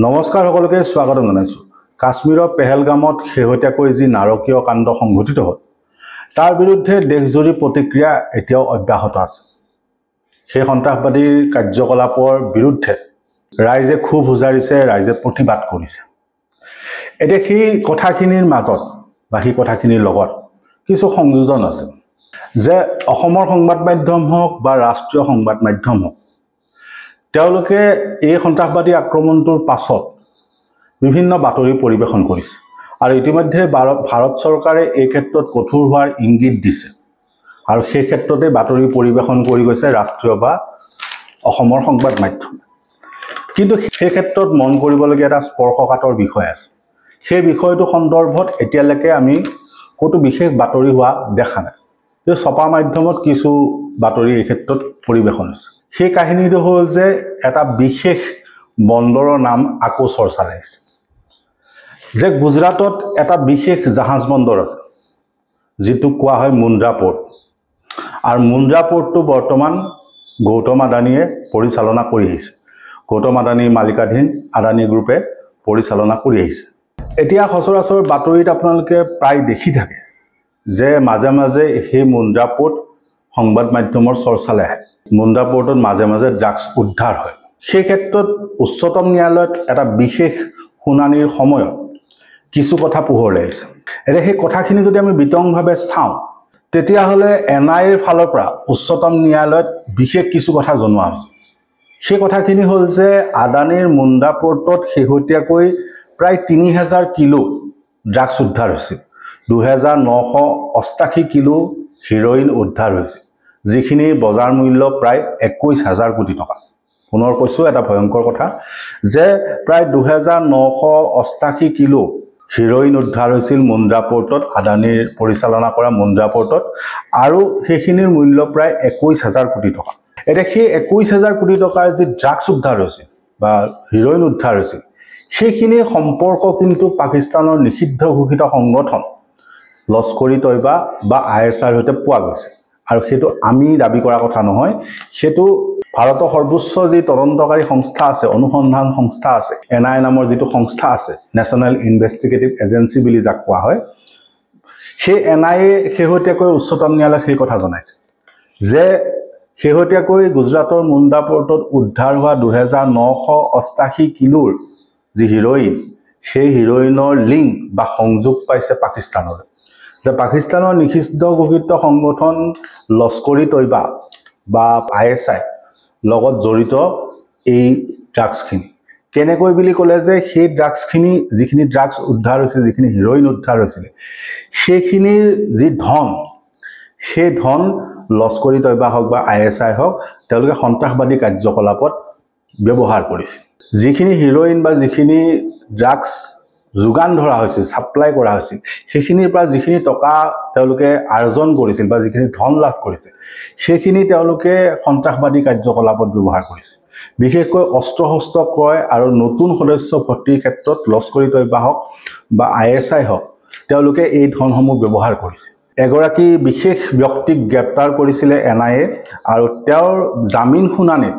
নমস্কাৰ সকলোকে স্বাগতম জনাইছো। কাশ্মীৰৰ পেহেলগামত শেহতীয়াকৈ যি নাৰকীয় কাণ্ড সংঘটিত হ'ল তাৰ বিৰুদ্ধে দেশজুৰি প্ৰতিক্ৰিয়া এতিয়াও অব্যাহত আছে। সেই সন্ত্ৰাসবাদীৰ কাৰ্যকলাপৰ বিৰুদ্ধে ৰাইজে ক্ষোভ উজাৰিছে, ৰাইজে প্ৰতিবাদ কৰিছে। এতিয়া সেই কথাখিনিৰ মাজত বা সেই কথাখিনিৰ লগত কিছু সংযোজন আছে যে অসমৰ সংবাদ মাধ্যম হওক বা ৰাষ্ট্ৰীয় সংবাদ মাধ্যম হওক, তেওঁলোকে এই সন্ত্ৰাসবাদী আক্ৰমণটোৰ পাছত বিভিন্ন বাতৰি পৰিৱেশন কৰিছে আৰু ইতিমধ্যে ভাৰত চৰকাৰে এই ক্ষেত্ৰত কঠোৰ হোৱাৰ ইংগিত দিছে আৰু সেই ক্ষেত্ৰতে বাতৰি পৰিৱেশন কৰি গৈছে ৰাষ্ট্ৰীয় বা অসমৰ সংবাদ মাধ্যম। কিন্তু সেই ক্ষেত্ৰত মন কৰিবলগীয়া এটা স্পৰ্শকাতৰ বিষয় আছে। সেই বিষয়টো সন্দৰ্ভত এতিয়ালৈকে আমি ক'তো বিশেষ বাতৰি হোৱা দেখা নাই। ছপা মাধ্যমত কিছু বাতৰি এই ক্ষেত্ৰত পৰিৱেশন হৈছে। সেই কাহিনীটো হ'ল যে এটা বিশেষ বন্দৰৰ নাম আকৌ চৰ্চালৈ আহিছে, যে গুজৰাটত এটা বিশেষ জাহাজ বন্দৰ আছে যিটো কোৱা হয় মুন্দ্ৰা পোৰ্ট, আৰু মুন্দ্ৰা পোৰ্টটো বৰ্তমান গৌতম আদানীয়ে পৰিচালনা কৰি আহিছে। গৌতম আদানীৰ মালিকাধীন আদানী গ্ৰুপে পৰিচালনা কৰি আহিছে। এতিয়া সচৰাচৰ বাতৰিত আপোনালোকে প্ৰায় দেখি থাকে যে মাজে মাজে সেই মুন্দ্ৰা পোৰ্ট সংবাদ মাধ্যমৰ চৰ্চালৈ আহে। মুন্দ্ৰা পোৰ্টত মাজে মাজে ড্ৰাগছ উদ্ধাৰ হয়। সেই ক্ষেত্ৰত উচ্চতম ন্যায়ালয়ত এটা বিশেষ শুনানিৰ সময়ত কিছু কথা পোহৰলৈ আহিছে। এতিয়া সেই কথাখিনি যদি আমি বিতংভাৱে চাওঁ, তেতিয়াহ'লে NIAৰ ফালৰ পৰা উচ্চতম ন্যায়ালয়ত বিশেষ কিছু কথা জনোৱা হৈছে। সেই কথাখিনি হ'ল যে আদানীৰ মুন্দ্ৰা পোৰ্টত শেহতীয়াকৈ প্ৰায় 3000 কিলো ড্ৰাগছ উদ্ধাৰ হৈছিল। 2988 কিলো হিৰ'ইন উদ্ধাৰ হৈছিল, যিখিনিৰ বজাৰ মূল্য প্ৰায় 21,000 কোটি টকা। পুনৰ কৈছোঁ, এটা ভয়ংকৰ কথা যে প্ৰায় 2988 কিলো হিৰ'ইন উদ্ধাৰ হৈছিল মুন্দ্ৰা পোৰ্টত, আদানীৰ পৰিচালনা কৰা মুন্দ্ৰা পোৰ্টত, আৰু সেইখিনিৰ মূল্য প্ৰায় 21,000 কোটি টকা। এতিয়া সেই 21,000 কোটি টকাৰ যি ড্ৰাগছ উদ্ধাৰ হৈছিল বা হিৰ'ইন উদ্ধাৰ হৈছিল, সেইখিনিৰ সম্পৰ্ক কিন্তু পাকিস্তানৰ নিষিদ্ধ ঘোষিত সংগঠন লস্কৰ-ই-তৈবা বা ISIৰ সৈতে পোৱা গৈছে। আৰু সেইটো আমি দাবী কৰা কথা নহয়, সেইটো ভাৰতৰ সৰ্বোচ্চ যি তদন্তকাৰী সংস্থা আছে, অনুসন্ধান সংস্থা আছে, NIA নামৰ যিটো সংস্থা আছে, নেশ্যনেল ইনভেষ্টিগেটিভ এজেঞ্চি বুলি যাক কোৱা হয়, সেই NIA শেহতীয়াকৈ উচ্চতম ন্যায়ালয়ত সেই কথা জনাইছে যে শেহতীয়াকৈ গুজৰাটৰ মুন্দ্ৰা পোৰ্টত উদ্ধাৰ হোৱা 2988 কিলোৰ যি হিৰ'ইন, সেই হিৰ'ইনৰ লিংক বা সংযোগ পাইছে পাকিস্তানলৈ। যে পাকিস্তানৰ নিষিদ্ধ ঘোষিত সংগঠন লস্কৰ-ই-তৈবা বা ISI লগত জড়িত এই ড্ৰাগছখিনি। কেনেকৈ বুলি ক'লে যে সেই ড্ৰাগছখিনি, যিখিনি ড্ৰাগছ উদ্ধাৰ হৈছিল, যিখিনি হিৰ'ইন উদ্ধাৰ হৈছিলে, সেইখিনিৰ যি ধন, সেই ধন লস্কৰ-ই-তৈবা হওক বা ISI হওক, তেওঁলোকে সন্ত্ৰাসবাদী কাৰ্যকলাপত ব্যৱহাৰ কৰিছিল। যিখিনি হিৰ'ইন বা যিখিনি ড্ৰাগছ যোগান ধৰা হৈছিল, ছাপ্লাই কৰা হৈছিল, সেইখিনিৰ পৰা যিখিনি টকা তেওঁলোকে আৰ্জন কৰিছিল বা যিখিনি ধন লাভ কৰিছিল, সেইখিনি তেওঁলোকে সন্ত্ৰাসবাদী কাৰ্যকলাপত ব্যৱহাৰ কৰিছিল। বিশেষকৈ অস্ত্ৰ শস্ত্ৰ ক্ৰয় আৰু নতুন সদস্য ভৰ্তিৰ ক্ষেত্ৰত লস্কৰ-ই-তৈবা হওক বা ISI হওক, তেওঁলোকে এই ধনসমূহ ব্যৱহাৰ কৰিছিল। এগৰাকী বিশেষ ব্যক্তিক গ্ৰেপ্তাৰ কৰিছিলে NIA, আৰু তেওঁৰ জামিন শুনানিত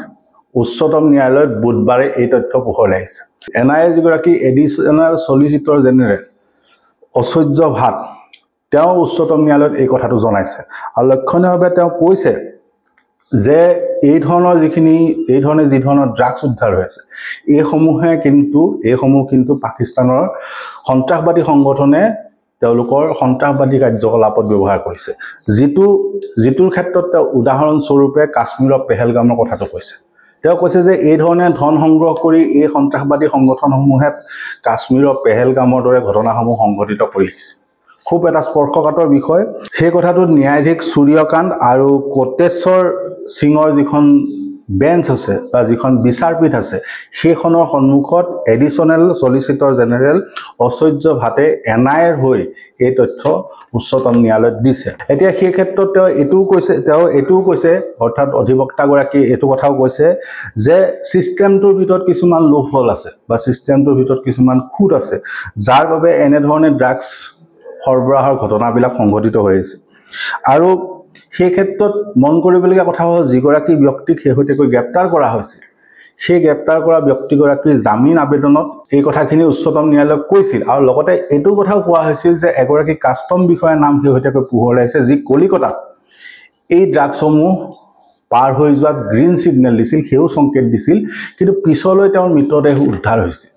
উচ্চতম ন্যায়ালয়ত বুধবাৰে এই তথ্য পোহৰলৈ আহিছে। NIA যিগৰাকী এডিশ্যনেল চলিচিটৰ জেনেৰেল ঐশ্বৰ্য ভাট, তেওঁ উচ্চতম ন্যায়ালয়ত এই কথাটো জনাইছে। আৰু লক্ষণীয়ভাৱে তেওঁ কৈছে যে এই ধৰণৰ যি ধৰণৰ ড্ৰাগছ উদ্ধাৰ হৈ আছে, এইসমূহ কিন্তু পাকিস্তানৰ সন্ত্ৰাসবাদী সংগঠনে তেওঁলোকৰ সন্ত্ৰাসবাদী কাৰ্যকলাপত ব্যৱহাৰ কৰিছে। যিটোৰ ক্ষেত্ৰত তেওঁ উদাহৰণস্বৰূপে কাশ্মীৰৰ পেহেলগামৰ কথাটো কৈছে। তেওঁ কৈছে যে এই ধৰণে ধন সংগ্ৰহ কৰি এই সন্ত্ৰাসবাদী সংগঠনসমূহে কাশ্মীৰৰ পেহেলগামৰ দৰে ঘটনাসমূহ সংঘটিত কৰি আহিছে। খুব এটা স্পৰ্শকাতৰ বিষয়। সেই কথাটোত ন্যায়াধীশ সূৰ্যকান্ত আৰু কোটেশ্বৰ সিঙৰ যিখন বেঞ্চ আছে বা যিখন বিচাৰপীঠ আছে, সেইখনৰ সন্মুখত এডিশ্যনেল চলিচিটৰ জেনেৰেল ঐশ্বৰ্য ভাটে NIAৰ হৈ এই তথ্য উচ্চতম ন্যায়ালয়ত দিছে। এতিয়া সেই ক্ষেত্ৰত তেওঁ এইটোও কৈছে, অৰ্থাৎ অধিবক্তাগৰাকীয়ে এইটো কথাও কৈছে যে ছিষ্টেমটোৰ ভিতৰত কিছুমান লোফল আছে বা ছিষ্টেমটোৰ ভিতৰত কিছুমান খুঁত আছে, যাৰ বাবে এনেধৰণে ড্ৰাগছ সৰবৰাহৰ ঘটনাবিলাক সংঘটিত হৈ আছে। আৰু সেই ক্ষেত্ৰত মন কৰিবলগীয়া কথা হ'ল, যিগৰাকী ব্যক্তিক শেহতীয়াকৈ গ্ৰেপ্তাৰ কৰা হৈছিল, সেই গ্ৰেপ্তাৰ কৰা ব্যক্তিগৰাকীৰ জামিন আবেদনত এই কথাখিনি উচ্চতম ন্যায়ালয়ক কৈছিল আৰু লগতে এইটো কথাও কোৱা হৈছিল যে এগৰাকী কাষ্টম বিষয়াৰ নাম শেহতীয়াকৈ পোহৰলৈ আহিছে যি কলিকতাত এই ড্ৰাগছসমূহ পাৰ হৈ যোৱাত গ্ৰীণ ছিগনেল দিছিল, সেও সংকেত দিছিল, কিন্তু পিছলৈ তেওঁৰ মৃতদেহ উদ্ধাৰ হৈছিল।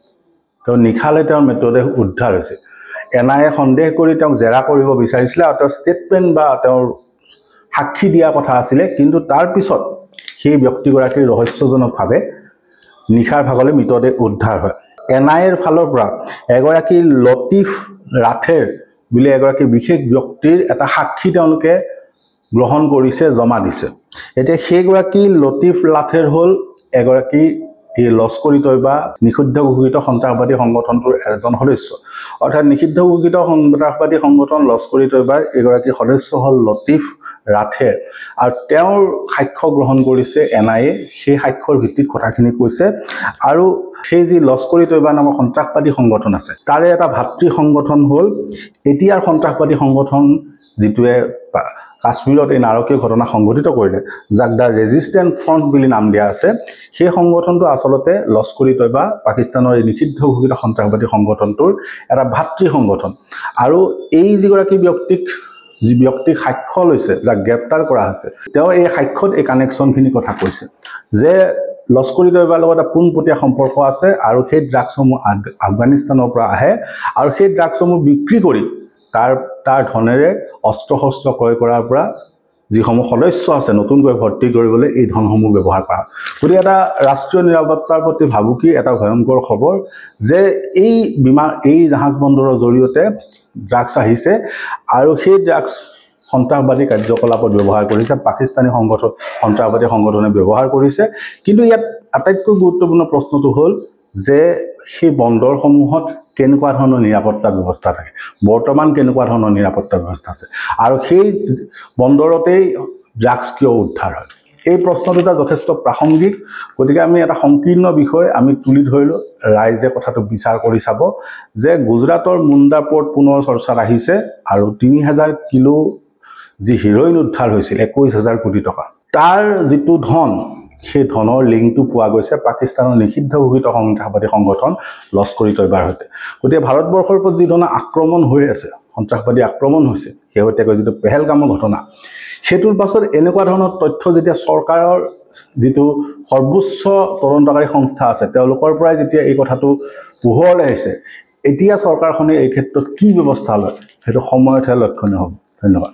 তেওঁ নিশালৈ তেওঁৰ মৃতদেহ উদ্ধাৰ হৈছে। এনআইএ সন্দেহ কৰি তেওঁক জেৰা কৰিব বিচাৰিছিলে আৰু তেওঁৰ ষ্টেটমেণ্ট বা তেওঁৰ সাক্ষী দিয়া কথা আছিলে, কিন্তু তাৰ পিছত সেই ব্যক্তিগৰাকীৰ ৰহস্যজনকভাৱে নিশাৰ ভাগলৈ মৃতদেহ উদ্ধাৰ হয়। এনআইএৰ ফালৰ পৰা এগৰাকী লতিফ ৰাথেৰ বুলি এগৰাকী বিশেষ ব্যক্তিৰ এটা সাক্ষী তেওঁলোকে গ্ৰহণ কৰিছে, জমা দিছে। এতিয়া সেইগৰাকী লতিফ ৰাথেৰ হ'ল এগৰাকী এই লস্কৰি তৈবা নিষিদ্ধ ঘোষিত সন্ত্ৰাসবাদী সংগঠনটোৰ এজন সদস্য। অৰ্থাৎ নিষিদ্ধ ঘোষিত সন্ত্ৰাসবাদী সংগঠন লস্কৰি তৈবাৰ এগৰাকী সদস্য হ'ল লতিফ ৰাথেৰ আৰু তেওঁৰ সাক্ষ্য গ্ৰহণ কৰিছে এনআইএ। সেই সাক্ষ্যৰ ভিত্তিত কথাখিনি কৈছে আৰু সেই যি লস্কৰি তৈবা নামৰ সন্ত্ৰাসবাদী সংগঠন আছে তাৰে এটা ভাতৃ সংগঠন হ'ল এতিয়াৰ সন্ত্ৰাসবাদী সংগঠন যিটোৱে কাশ্মীৰত এই নাৰকীয় ঘটনা সংঘটিত কৰিলে, যাক দ্য ৰেজিষ্টেণ্ট ফ্ৰণ্ট বুলি নাম দিয়া আছে। সেই সংগঠনটো আচলতে লস্কৰি তৈবা পাকিস্তানৰ এই নিষিদ্ধ ঘোষিত সন্ত্ৰাসবাদী সংগঠনটোৰ এটা ভাতৃ সংগঠন। আৰু এই যিগৰাকী যি ব্যক্তিক সাক্ষ্য লৈছে, যাক গ্ৰেপ্তাৰ কৰা হৈছে, তেওঁ এই সাক্ষ্যত এই কানেকশ্যনখিনি কথা কৈছে যে লস্কৰি তৈবাৰ লগত পোনপটীয়া সম্পৰ্ক আছে আৰু সেই ড্ৰাগছসমূহ আফগানিস্তানৰ পৰা আহে আৰু সেই ড্ৰাগছসমূহ বিক্ৰী কৰি তাৰ ধনেৰে অস্ত্ৰ শস্ত্ৰ ক্ৰয় কৰাৰ পৰা যিসমূহ সদস্য আছে নতুনকৈ ভৰ্তি কৰিবলৈ এই ধনসমূহ ব্যৱহাৰ কৰা। গতিকে এটা ৰাষ্ট্ৰীয় নিৰাপত্তাৰ প্ৰতি ভাবুকি, এটা ভয়ংকৰ খবৰ যে এই জাহাজ বন্দৰৰ জৰিয়তে ড্ৰাগছ আহিছে আৰু সেই ড্ৰাগছ সন্ত্ৰাসবাদী কাৰ্যকলাপত ব্যৱহাৰ কৰিছে, পাকিস্তানী সন্ত্ৰাসবাদী সংগঠনে ব্যৱহাৰ কৰিছে। কিন্তু ইয়াত আটাইতকৈ গুৰুত্বপূৰ্ণ প্ৰশ্নটো হ'ল যে সেই বন্দৰসমূহত কেনেকুৱা ধৰণৰ নিৰাপত্তা ব্যৱস্থা থাকে, বৰ্তমান কেনেকুৱা ধৰণৰ নিৰাপত্তা ব্যৱস্থা আছে আৰু সেই বন্দৰতেই ড্ৰাগছ কিয় উদ্ধাৰ হয়। এই প্ৰশ্ন দুটা যথেষ্ট প্ৰাসংগিক। গতিকে আমি এটা সংকীৰ্ণ বিষয় আমি তুলি ধৰিলোঁ, ৰাইজে কথাটো বিচাৰ কৰি চাব যে গুজৰাটৰ মুণ্ডা পোৰ্ট পুনৰ চৰ্চাত আহিছে আৰু 3000 কিলো যি হিৰইন উদ্ধাৰ হৈছিল 21,000 কোটি টকা, তাৰ যিটো ধন, সেই ধনৰ লিংকটো পোৱা গৈছে পাকিস্তানৰ নিষিদ্ধ ঘোষিত সন্ত্ৰাসবাদী সংগঠন লস্কৰি তৈবাৰ সৈতে। গতিকে ভাৰতবৰ্ষৰ ওপৰত যি ধৰণৰ আক্ৰমণ হৈ আছে, সন্ত্ৰাসবাদী আক্ৰমণ হৈছে, শেহতীয়াকৈ যিটো পেহেলগামৰ ঘটনা, সেইটোৰ পাছত এনেকুৱা ধৰণৰ তথ্য যেতিয়া চৰকাৰৰ যিটো সৰ্বোচ্চ তদন্তকাৰী সংস্থা আছে তেওঁলোকৰ পৰাই যেতিয়া এই কথাটো পোহৰলৈ আহিছে, এতিয়া চৰকাৰখনে এই ক্ষেত্ৰত কি ব্যৱস্থা লয় সেইটো সময়তহে লক্ষণীয় হ'ব। ধন্যবাদ।